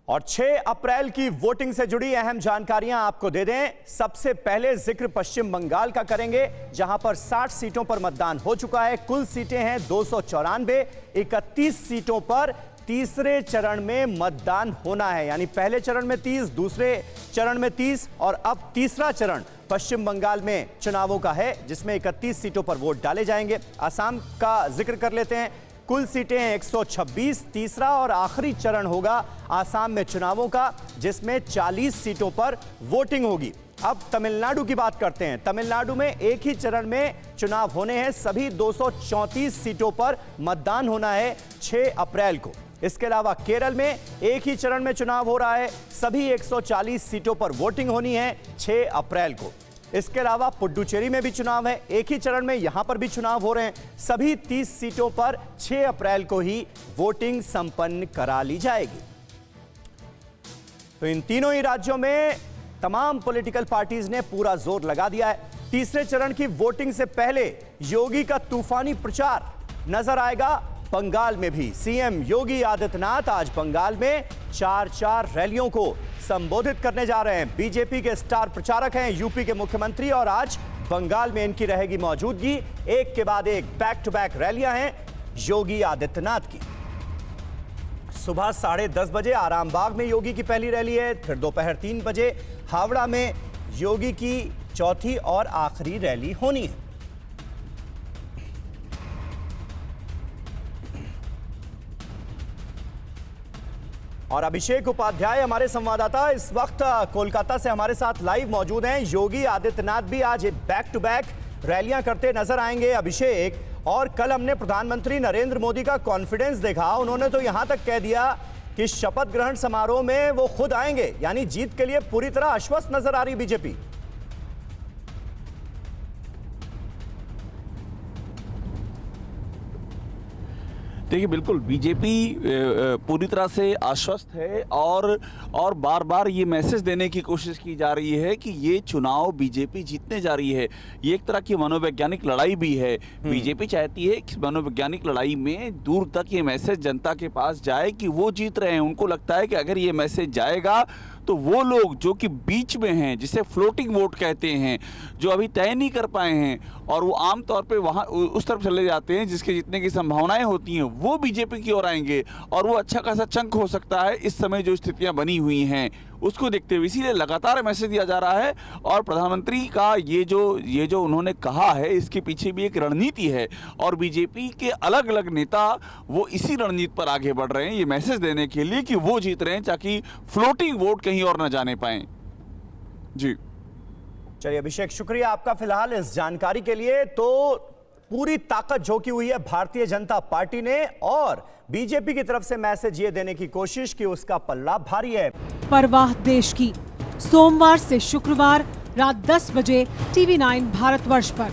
और 6 अप्रैल की वोटिंग से जुड़ी अहम जानकारियां आपको दे दें। सबसे पहले जिक्र पश्चिम बंगाल का करेंगे, जहां पर 60 सीटों पर मतदान हो चुका है। कुल सीटें हैं 294। 31 सीटों पर तीसरे चरण में मतदान होना है, यानी पहले चरण में 30, दूसरे चरण में 30 और अब तीसरा चरण पश्चिम बंगाल में चुनावों का है, जिसमें 31 सीटों पर वोट डाले जाएंगे। असम का जिक्र कर लेते हैं। कुल सीटें 126। तीसरा और आखिरी चरण होगा आसाम में चुनावों का, जिसमें 40 सीटों पर वोटिंग होगी। अब तमिलनाडु की बात करते हैं। तमिलनाडु में एक ही चरण में चुनाव होने हैं। सभी 234 सीटों पर मतदान होना है 6 अप्रैल को। इसके अलावा केरल में एक ही चरण में चुनाव हो रहा है। सभी 140 सीटों पर वोटिंग होनी है 6 अप्रैल को। इसके अलावा पुडुचेरी में भी चुनाव है, एक ही चरण में यहां पर भी चुनाव हो रहे हैं। सभी 30 सीटों पर 6 अप्रैल को ही वोटिंग संपन्न करा ली जाएगी। तो इन तीनों ही राज्यों में तमाम पॉलिटिकल पार्टीज ने पूरा जोर लगा दिया है। तीसरे चरण की वोटिंग से पहले योगी का तूफानी प्रचार नजर आएगा बंगाल में भी। सीएम योगी आदित्यनाथ आज बंगाल में 4 रैलियों को संबोधित करने जा रहे हैं। बीजेपी के स्टार प्रचारक हैं यूपी के मुख्यमंत्री, और आज बंगाल में इनकी रहेगी मौजूदगी। एक के बाद एक बैक टू बैक रैलियां हैं योगी आदित्यनाथ की। सुबह 10:30 बजे आरामबाग में योगी की पहली रैली है। फिर दोपहर 3 बजे हावड़ा में योगी की चौथी और आखिरी रैली होनी है। और अभिषेक उपाध्याय हमारे संवाददाता इस वक्त कोलकाता से हमारे साथ लाइव मौजूद हैं। योगी आदित्यनाथ भी आज बैक टू बैक रैलियां करते नजर आएंगे। अभिषेक, और कल हमने प्रधानमंत्री नरेंद्र मोदी का कॉन्फिडेंस देखा, उन्होंने तो यहां तक कह दिया कि शपथ ग्रहण समारोह में वो खुद आएंगे, यानी जीत के लिए पूरी तरह आश्वस्त नजर आ रही बीजेपी। देखिए, बिल्कुल बीजेपी पूरी तरह से आश्वस्त है और बार बार ये मैसेज देने की कोशिश की जा रही है कि ये चुनाव बीजेपी जीतने जा रही है। ये एक तरह की मनोवैज्ञानिक लड़ाई भी है। बीजेपी चाहती है कि मनोवैज्ञानिक लड़ाई में दूर तक ये मैसेज जनता के पास जाए कि वो जीत रहे हैं। उनको लगता है कि अगर ये मैसेज जाएगा तो वो लोग जो कि बीच में हैं, जिसे फ्लोटिंग वोट कहते हैं, जो अभी तय नहीं कर पाए हैं और वो आमतौर पे वहाँ उस तरफ चले जाते हैं जिसके जीतने की संभावनाएं होती हैं, वो बीजेपी की ओर आएंगे और वो अच्छा खासा चंक हो सकता है। इस समय जो स्थितियां बनी हुई हैं उसको देखते हुए इसीलिए लगातार मैसेज दिया जा रहा है। और प्रधानमंत्री का ये जो उन्होंने कहा है, इसके पीछे भी एक रणनीति है और बीजेपी के अलग अलग नेता वो इसी रणनीति पर आगे बढ़ रहे हैं, ये मैसेज देने के लिए कि वो जीत रहे हैं ताकि फ्लोटिंग वोट कहीं और न जाने पाए। जी चलिए अभिषेक, शुक्रिया आपका फिलहाल इस जानकारी के लिए। तो पूरी ताकत झोंकी हुई है भारतीय जनता पार्टी ने, और बीजेपी की तरफ से मैसेज ये देने की कोशिश कि उसका पल्ला भारी है। परवाह देश की, सोमवार से शुक्रवार रात 10 बजे TV9 भारतवर्ष पर।